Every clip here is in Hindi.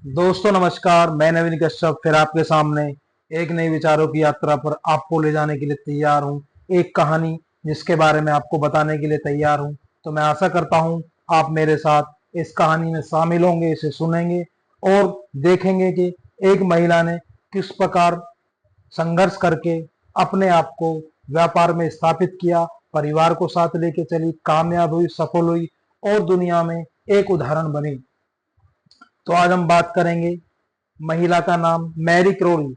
दोस्तों नमस्कार। मैं नवीन कश्यप फिर आपके सामने एक नई विचारों की यात्रा पर आपको ले जाने के लिए तैयार हूँ। एक कहानी जिसके बारे में आपको बताने के लिए तैयार हूँ। तो मैं आशा करता हूँ आप मेरे साथ इस कहानी में शामिल होंगे, इसे सुनेंगे और देखेंगे कि एक महिला ने किस प्रकार संघर्ष करके अपने आप को व्यापार में स्थापित किया, परिवार को साथ लेके चली, कामयाब हुई, सफल हुई और दुनिया में एक उदाहरण बनी। तो आज हम बात करेंगे, महिला का नाम मैरी क्रोरी।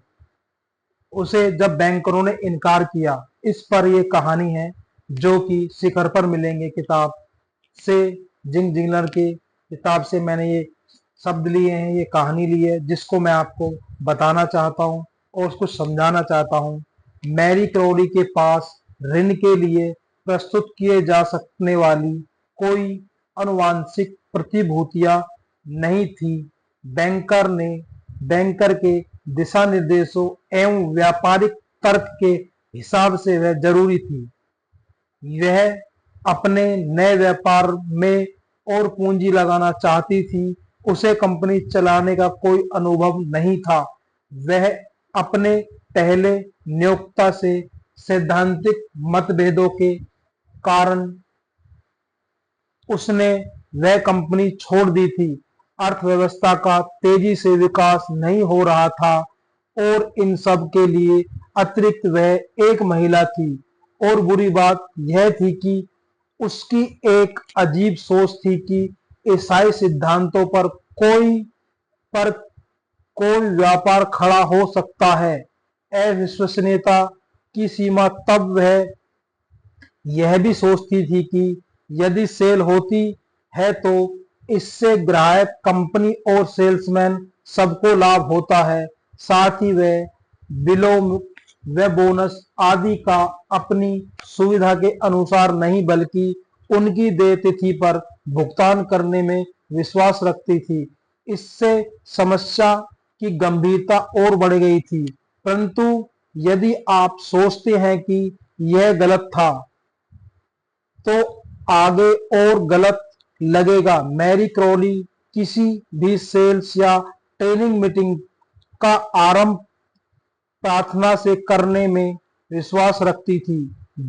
उसे जब बैंकरों ने इनकार किया, इस पर यह कहानी है जो कि शिखर पर मिलेंगे किताब से, जिंग जिंगलर की किताब से मैंने ये शब्द लिए हैं, ये कहानी ली है, जिसको मैं आपको बताना चाहता हूँ और उसको समझाना चाहता हूँ। मैरी क्रोरी के पास ऋण के लिए प्रस्तुत किए जा सकने वाली कोई अनुवांशिक प्रतिभूतियां नहीं थी। बैंकर ने बैंकर के दिशा निर्देशों एवं व्यापारिक तर्क के हिसाब से वह जरूरी थी। वह अपने नए व्यापार में और पूंजी लगाना चाहती थी। उसे कंपनी चलाने का कोई अनुभव नहीं था। वह अपने पहले नियोक्ता से सैद्धांतिक मतभेदों के कारण उसने वह कंपनी छोड़ दी थी। अर्थव्यवस्था का तेजी से विकास नहीं हो रहा था और इन सब के लिए अतिरिक्त वह एक महिला थी। और बुरी बात यह थी कि उसकी एक अजीब सोच थी कि ईसाई सिद्धांतों पर कोई व्यापार खड़ा हो सकता है। अविश्वसनीयता की सीमा तब वह यह भी सोचती थी कि यदि सेल होती है तो इससे ग्राहक, कंपनी और सेल्समैन सबको लाभ होता है। साथ ही वह बिलों व बोनस आदि का अपनी सुविधा के अनुसार नहीं बल्कि उनकी देय तिथि पर भुगतान करने में विश्वास रखती थी। इससे समस्या की गंभीरता और बढ़ गई थी। परंतु यदि आप सोचते हैं कि यह गलत था तो आगे और गलत लगेगा। मैरी क्रोली किसी भी सेल्स या ट्रेनिंग मीटिंग का आरंभ प्रार्थना से करने में विश्वास रखती थी।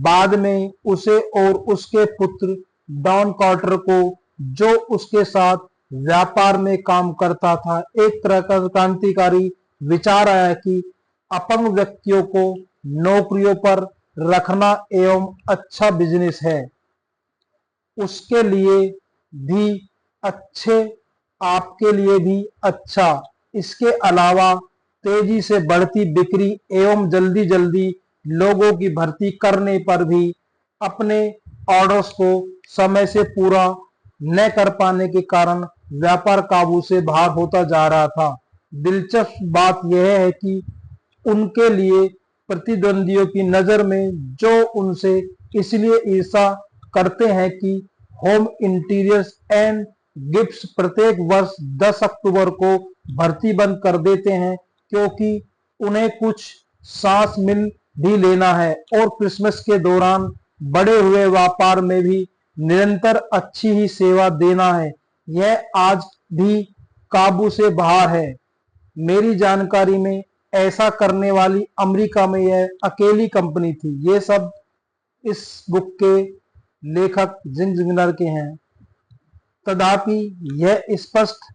बाद में उसे और उसके पुत्र डॉन कार्टर को, जो उसके साथ व्यापार में काम करता था, एक तरह का क्रांतिकारी विचार आया कि अपंग व्यक्तियों को नौकरियों पर रखना एवं अच्छा बिजनेस है, उसके लिए भी अच्छे, आपके लिए भी अच्छा। इसके अलावा तेजी से बढ़ती बिक्री एवं जल्दी जल्दी लोगों की भर्ती करने पर भी अपने ऑर्डर्स को समय से पूरा न कर पाने के कारण व्यापार काबू से बाहर होता जा रहा था। दिलचस्प बात यह है कि उनके लिए प्रतिद्वंदियों की नजर में जो उनसे इसलिए ईर्षा करते हैं कि होम इंटीरियर्स एंड गिफ्ट्स प्रत्येक वर्ष 10 अक्टूबर को भर्ती बंद कर देते हैं, क्योंकि उन्हें कुछ सांस मिल भी लेना है और क्रिसमस के दौरान बढ़े हुए व्यापार में भी निरंतर अच्छी ही सेवा देना है। यह आज भी काबू से बाहर है। मेरी जानकारी में ऐसा करने वाली अमेरिका में यह अकेली कंपनी थी। ये सब इस बुक के लेखक जिंग जिंगलर के हैं। तथापि यह स्पष्ट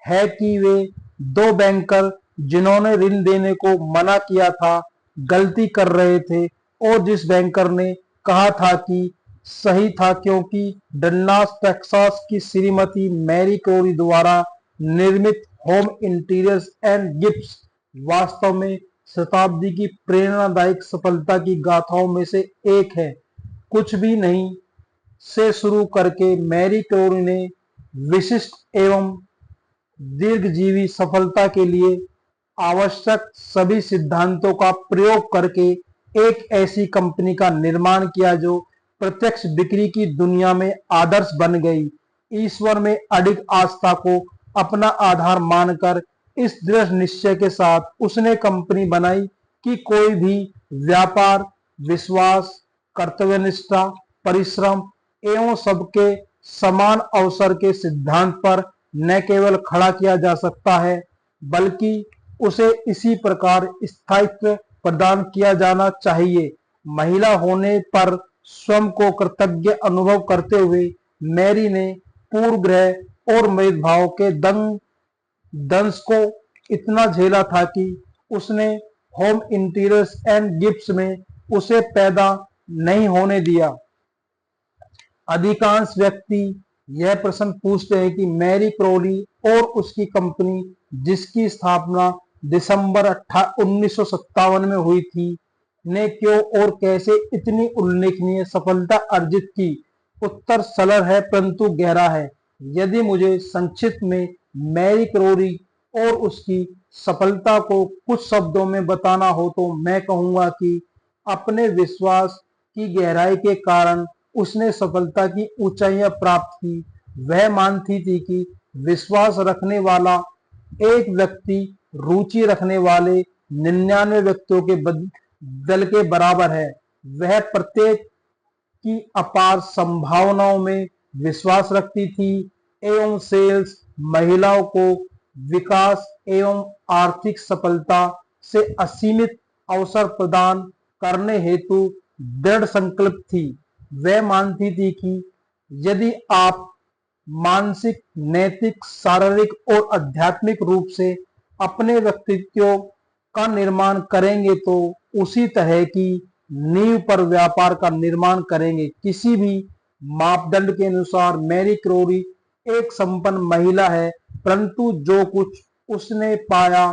है कि वे दो बैंकर जिन्होंने ऋण देने को मना किया था गलती कर रहे थे, और जिस बैंकर ने कहा था कि सही था, क्योंकि डल्लास टेक्सास की श्रीमती मैरी क्रोरी द्वारा निर्मित होम इंटीरियर्स एंड गिफ्ट्स वास्तव में शताब्दी की प्रेरणादायक सफलता की गाथाओं में से एक है। कुछ भी नहीं से शुरू करके मैरी क्रोरी ने विशिष्ट एवं दीर्घजीवी सफलता के लिए आवश्यक सभी सिद्धांतों का प्रयोग करके एक ऐसी कंपनी का निर्माण किया जो प्रत्यक्ष बिक्री की दुनिया में आदर्श बन गई। ईश्वर में अडिग आस्था को अपना आधार मानकर इस दृढ़ निश्चय के साथ उसने कंपनी बनाई कि कोई भी व्यापार विश्वास, कर्तव्यनिष्ठा, परिश्रम एवं सबके समान अवसर के सिद्धांत पर न केवल खड़ा किया जा सकता है बल्कि उसे इसी प्रकार स्थायित्व प्रदान किया जाना चाहिए। महिला होने पर स्वयं को कृतज्ञ अनुभव करते हुए मैरी ने पूर्वग्रह और भेदभाव के दंश को इतना झेला था कि उसने होम इंटीरियर्स एंड गिफ्ट्स में उसे पैदा नहीं होने दिया। अधिकांश व्यक्ति यह प्रश्न पूछते हैं कि मैरी क्रॉली और उसकी कंपनी, जिसकी स्थापना दिसंबर 1957 में हुई थी, ने क्यों और कैसे इतनी उल्लेखनीय सफलता अर्जित की। उत्तर सरल है परंतु गहरा है। यदि मुझे संक्षिप्त में मैरी क्रॉली और उसकी सफलता को कुछ शब्दों में बताना हो तो मैं कहूंगा कि अपने विश्वास की गहराई के कारण उसने सफलता की ऊंचाइयां प्राप्त की। वह मानती थी कि विश्वास रखने वाला एक व्यक्ति रुचि रखने वाले 99 व्यक्तियों के दल के बराबर है। वह प्रत्येक की अपार संभावनाओं में विश्वास रखती थी एवं सेल्स महिलाओं को विकास एवं आर्थिक सफलता से असीमित अवसर प्रदान करने हेतु दृढ़ संकल्प थी। वह मानती थी कि यदि आप मानसिक, नैतिक, शारीरिक और आध्यात्मिक रूप से अपने व्यक्तित्व का निर्माण करेंगे तो उसी तरह की नींव पर व्यापार का निर्माण करेंगे। किसी भी मापदंड के अनुसार मैरी क्रॉली एक संपन्न महिला है, परंतु जो कुछ उसने पाया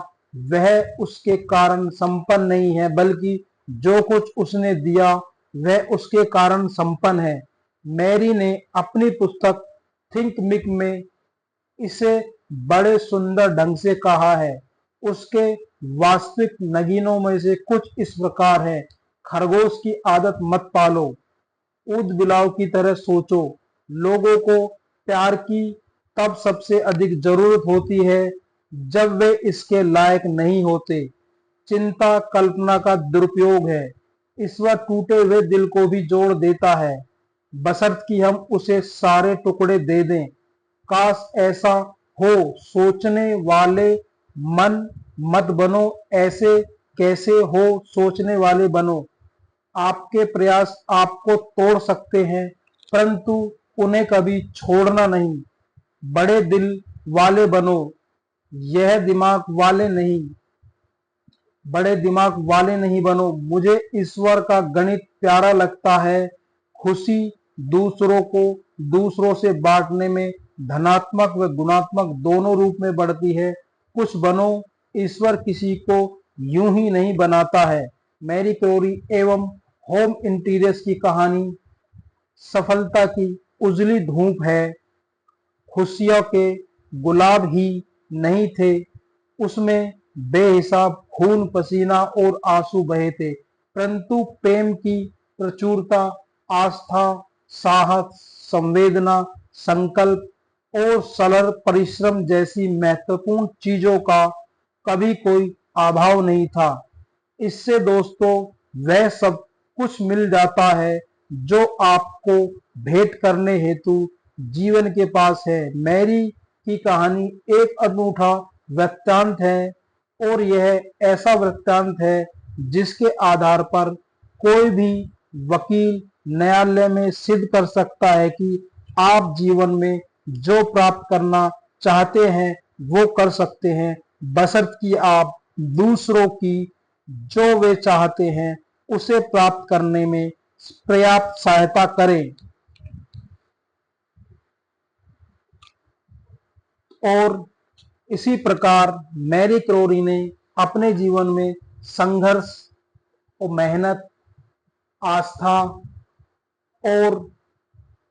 वह उसके कारण संपन्न नहीं है, बल्कि जो कुछ उसने दिया वह उसके कारण संपन्न है। मैरी ने अपनी पुस्तक थिंक मिक में इसे बड़े सुंदर ढंग से कहा है। उसके वास्तविक नगीनों में से कुछ इस प्रकार है। खरगोश की आदत मत पालो, ऊद बिलाव की तरह सोचो। लोगों को प्यार की तब सबसे अधिक जरूरत होती है जब वे इसके लायक नहीं होते। चिंता कल्पना का दुरुपयोग है। ईश्वर टूटे हुए दिल को भी जोड़ देता है, बशर्ते कि हम उसे सारे टुकड़े दे दें। काश ऐसा हो। सोचने वाले मन मत बनो, ऐसे कैसे हो सोचने वाले बनो। आपके प्रयास आपको तोड़ सकते हैं परंतु उन्हें कभी छोड़ना नहीं। बड़े दिल वाले बनो, यह दिमाग वाले नहीं, बड़े दिमाग वाले नहीं बनो। मुझे ईश्वर का गणित प्यारा लगता है। खुशी दूसरों को दूसरों से बांटने में धनात्मक व गुणात्मक दोनों रूप में बढ़ती है। कुछ बनो, ईश्वर किसी को यूं ही नहीं बनाता है। मैरी क्रॉली एवं होम इंटीरियर्स की कहानी सफलता की उजली धूप है। खुशियों के गुलाब ही नहीं थे, उसमें बेहिसाब खून पसीना और आंसू बहे थे, परंतु प्रेम की प्रचुरता, आस्था, साहस, संवेदना, संकल्प और सरल परिश्रम जैसी महत्वपूर्ण चीजों का कभी कोई अभाव नहीं था। इससे दोस्तों वह सब कुछ मिल जाता है जो आपको भेंट करने हेतु जीवन के पास है। मैरी की कहानी एक अनूठा वृत्तांत है और यह ऐसा वृत्तांत है जिसके आधार पर कोई भी वकील न्यायालय में सिद्ध कर सकता है कि आप जीवन में जो प्राप्त करना चाहते हैं वो कर सकते हैं, बशर्ते कि आप दूसरों की जो वे चाहते हैं उसे प्राप्त करने में पर्याप्त सहायता करें। और इसी प्रकार मैरी क्रॉली ने अपने जीवन में संघर्ष और मेहनत, आस्था और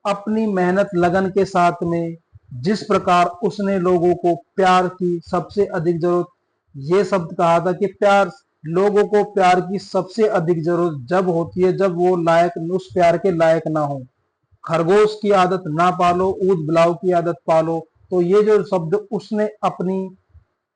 अपनी मेहनत लगन के साथ में जिस प्रकार उसने लोगों को प्यार की सबसे अधिक जरूरत, ये शब्द कहा था कि प्यार, लोगों को प्यार की सबसे अधिक जरूरत जब होती है जब वो लायक, उस प्यार के लायक ना हो। खरगोश की आदत ना पालो, ऊद बिलाव की आदत पालो। तो ये जो शब्द उसने अपनी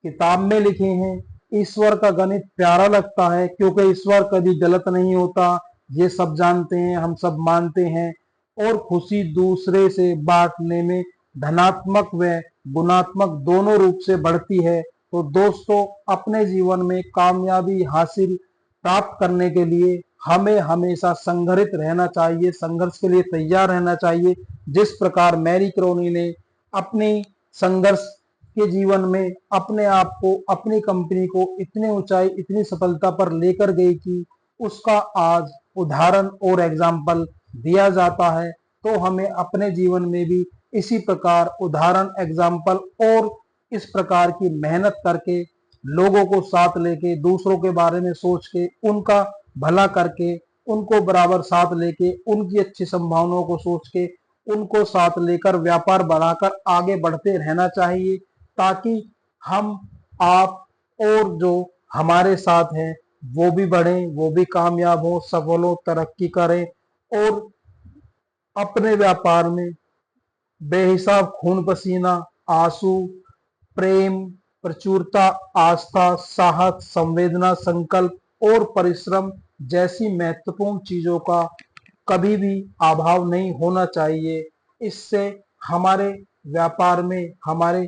किताब में लिखे हैं, ईश्वर का गणित प्यारा लगता है क्योंकि ईश्वर कभी गलत नहीं होता, ये सब जानते हैं, हम सब मानते हैं। और खुशी दूसरे से बांटने में धनात्मक व गुणात्मक दोनों रूप से बढ़ती है। तो दोस्तों, अपने जीवन में कामयाबी हासिल प्राप्त करने के लिए हमें हमेशा संघटित रहना चाहिए, संघर्ष के लिए तैयार रहना चाहिए। जिस प्रकार मैरी क्रॉनी ने अपनी संघर्ष के जीवन में अपने आप को, अपनी कंपनी को इतनी ऊंचाई, इतनी सफलता पर लेकर गई कि उसका आज उदाहरण और एग्जाम्पल दिया जाता है। तो हमें अपने जीवन में भी इसी प्रकार उदाहरण, एग्जाम्पल और इस प्रकार की मेहनत करके, लोगों को साथ लेके, दूसरों के बारे में सोच के, उनका भला करके, उनको बराबर साथ लेके, उनकी अच्छी संभावनाओं को सोच के, उनको साथ लेकर व्यापार बढ़ाकर आगे बढ़ते रहना चाहिए, ताकि हम, आप और जो हमारे साथ हैं वो भी बढ़ें, वो भी कामयाब हो, सफल हो, तरक्की करें और अपने व्यापार में बेहिसाब खून पसीना, आंसू, प्रेम, प्रचुरता, आस्था, साहस, संवेदना, संकल्प और परिश्रम जैसी महत्वपूर्ण चीजों का कभी भी अभाव नहीं होना चाहिए। इससे हमारे व्यापार में, हमारे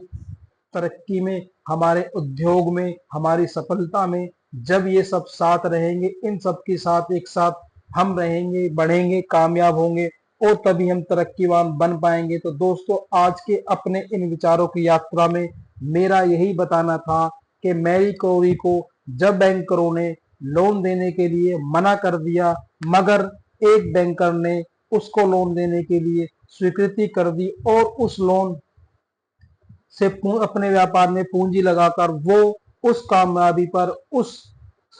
तरक्की में, हमारे उद्योग में, हमारी सफलता में जब ये सब साथ रहेंगे, इन सब के साथ एक साथ हम रहेंगे, बढ़ेंगे, कामयाब होंगे और तभी हम तरक्कीवान बन पाएंगे। तो दोस्तों, आज के अपने इन विचारों की यात्रा में मेरा यही बताना था कि मैरी क्यूरी को जब बैंकरों ने लोन देने के लिए मना कर दिया, मगर एक बैंकर ने उसको लोन देने के लिए स्वीकृति कर दी और उस लोन से अपने व्यापार में पूंजी लगाकर वो उस कामयाबी पर, उस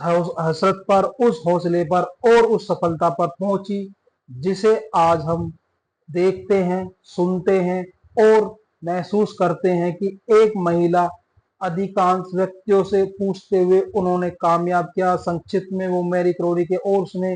हसरत पर, उस हौसले पर और उस सफलता पर पहुंची, जिसे आज हम देखते हैं, सुनते हैं और महसूस करते हैं कि एक महिला अधिकांश व्यक्तियों से पूछते हुए उन्होंने कामयाब किया। संक्षिप्त में वो मैरी क्रॉनी के, और उसने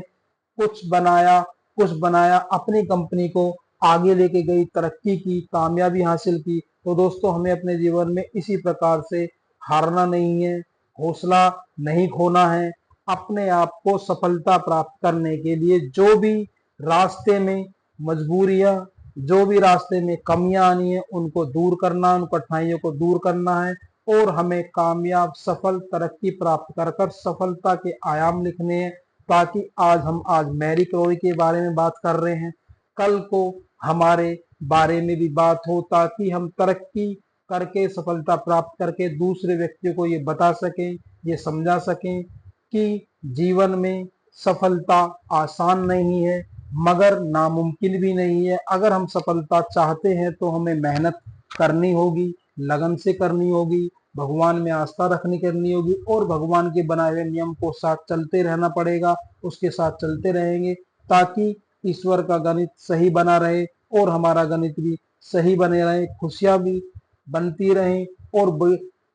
कुछ बनाया, अपनी कंपनी को आगे लेके गई, तरक्की की, कामयाबी हासिल की। तो दोस्तों, हमें अपने जीवन में इसी प्रकार से हारना नहीं है, हौसला नहीं खोना है। अपने आप को सफलता प्राप्त करने के लिए जो भी रास्ते में मजबूरियां, जो भी रास्ते में कमियां आनी है, उनको दूर करना, उन कठिनाइयों को दूर करना है और हमें कामयाब, सफल, तरक्की प्राप्त कर कर सफलता के आयाम लिखने हैं। ताकि आज मैरी क्रॉनी के बारे में बात कर रहे हैं, कल को हमारे बारे में भी बात हो, ताकि हम तरक्की करके, सफलता प्राप्त करके दूसरे व्यक्तियों को ये बता सकें, ये समझा सकें कि जीवन में सफलता आसान नहीं है मगर नामुमकिन भी नहीं है। अगर हम सफलता चाहते हैं तो हमें मेहनत करनी होगी, लगन से करनी होगी, भगवान में आस्था रखनी करनी होगी और भगवान के बनाए हुए नियम को साथ चलते रहना पड़ेगा। उसके साथ चलते रहेंगे ताकि ईश्वर का गणित सही बना रहे और हमारा गणित भी सही बने रहे, खुशियां भी बनती रहें और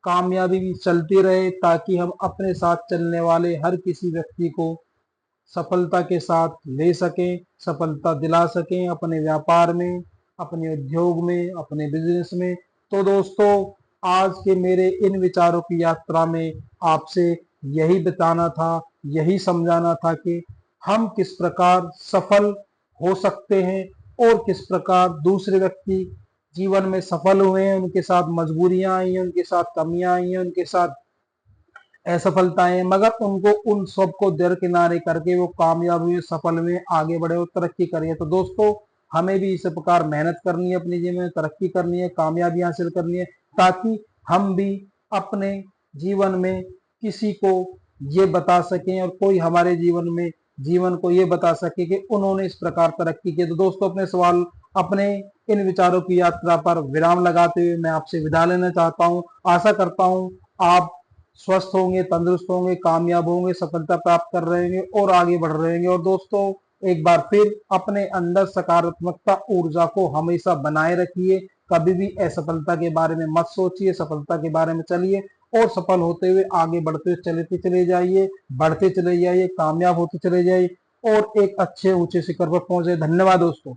कामयाबी भी चलती रहे, ताकि हम अपने साथ चलने वाले हर किसी व्यक्ति को सफलता के साथ ले सकें, सफलता दिला सकें अपने व्यापार में, अपने उद्योग में, अपने बिजनेस में। तो दोस्तों, आज के मेरे इन विचारों की यात्रा में आपसे यही बताना था, यही समझाना था कि हम किस प्रकार सफल हो सकते हैं और किस प्रकार दूसरे व्यक्ति जीवन में सफल हुए हैं, उनके साथ मजबूरियां आई हैं, उनके साथ कमियां आई हैं, उनके साथ असफलताएं, मगर उनको, उन सब को दरकिनारे करके वो कामयाब हुए, सफल हुए, आगे बढ़े और तरक्की करिए। तो दोस्तों, हमें भी इस प्रकार मेहनत करनी है, अपने जीवन में तरक्की करनी है, कामयाबी हासिल करनी है, ताकि हम भी अपने जीवन में किसी को ये बता सकें और कोई हमारे जीवन को ये बता सके कि उन्होंने इस प्रकार तरक्की की। तो दोस्तों, अपने इन विचारों की यात्रा पर विराम लगाते हुए मैं आपसे विदा लेना चाहता हूँ। आशा करता हूँ आप स्वस्थ होंगे, तंदुरुस्त होंगे, कामयाब होंगे, सफलता प्राप्त कर रहेंगे और आगे बढ़ रहेंगे। और दोस्तों, एक बार फिर अपने अंदर सकारात्मकता, ऊर्जा को हमेशा बनाए रखिए। कभी भी असफलता के बारे में मत सोचिए, सफलता के बारे में चलिए और सफल होते हुए, आगे बढ़ते हुए चलते चले जाइए, बढ़ते चले जाइए, कामयाब होते चले जाइए और एक अच्छे ऊंचे शिखर पर पहुंचे। धन्यवाद दोस्तों।